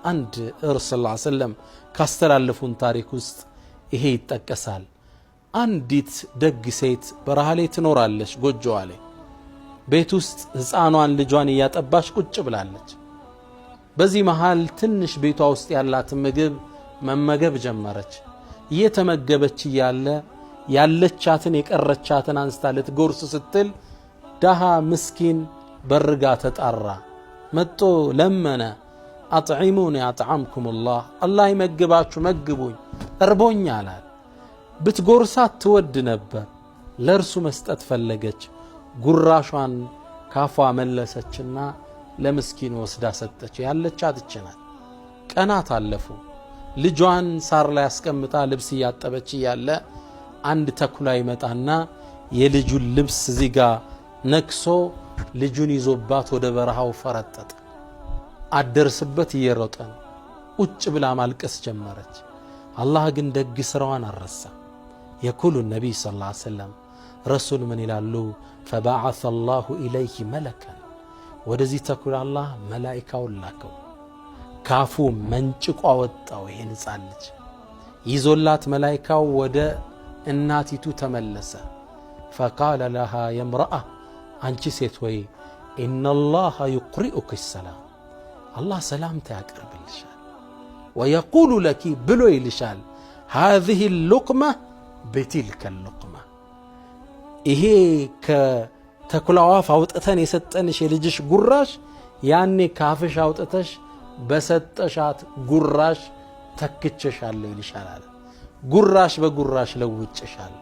አንድ ረሱል ሰለላሁ ዐለይሂ ወሰለም ካስተላለፉን ታሪክ ውስጥ ይሄ ይጠቀሳል። አንዲት ደግ ሴት በረሃ ላይ ትኖራለች። ጎጆዋ ላይ ቤት ውስጥ ሕፃኗን ልጇን እያጠባች ቁጭ ብላለች። በዚህ መሃል ትንሽ ቤቷ ውስጥ ያላትን ምግብ መመገብ ጀመረች። እየተመገበች እያለ ያለቻትን የቀረቻትን አንስታ ልትጎርስ ስትል ደሃ ምስኪን በርጋ ተጣራ። መጥቶ ለመነ። አጥዒሙኒ አጥዓምኩሙላህ፣ አላህ ይመግባችሁ መግቡኝ እርቦኛል አለ። ብትጎርሳት ትወድ ነበር፣ ለእርሱ መስጠት ፈለገች። ጉራሿን ካፏ መለሰችና ለምስኪን ወስዳ ሰጠች። ያለቻት ይችናል። ቀናት አለፉ። ልጇን ሳር ላይ አስቀምጣ ልብስ እያጠበች እያለ አንድ ተኩላ ይመጣና የልጁን ልብስ ዚጋ ነክሶ ልጁን ይዞባት ወደ በረሃው ፈረጠጠ። አደርስበት እየሮጠ ነው። ቁጭ ብላ ማልቀስ ጀመረች። አላህ ግን ደግ ስራዋን አረሳ። የኩሉ ነቢይ ሰለላሁ ዐለይሂ ወሰለም ረሱል ምን ይላሉ? ፈበዐሰ አላሁ ኢለይሂ መለከን፣ ወደዚህ ተኩላ አላህ መላኢካውን ላከው። ካፉ መንጭቆ አወጣው። ይሄን ሕፃን ልጅ ይዞላት መላኢካው ወደ እናቲቱ ተመለሰ። ፈቃለ ለሃ የምረአ፣ አንቺ ሴት ወይ ኢነላሃ ዩቅሪኡኪ ሰላም፣ አላህ ሰላምታ ያቀርብልሻል። ወየቁሉ ለኪ ብሎ ይልሻል፣ ሃዚህ ሉቅማ በቲልከ ሉቅማ፣ ይሄ ከተኩላው አፍ አውጥተን የሰጠንሽ የልጅሽ ጉራሽ ያኔ ካፍሽ አውጥተሽ በሰጠሻት ጉራሽ ተክቸሻለሁ ይልሻል አለ። ጉራሽ በጉራሽ ለውጭሻለሁ።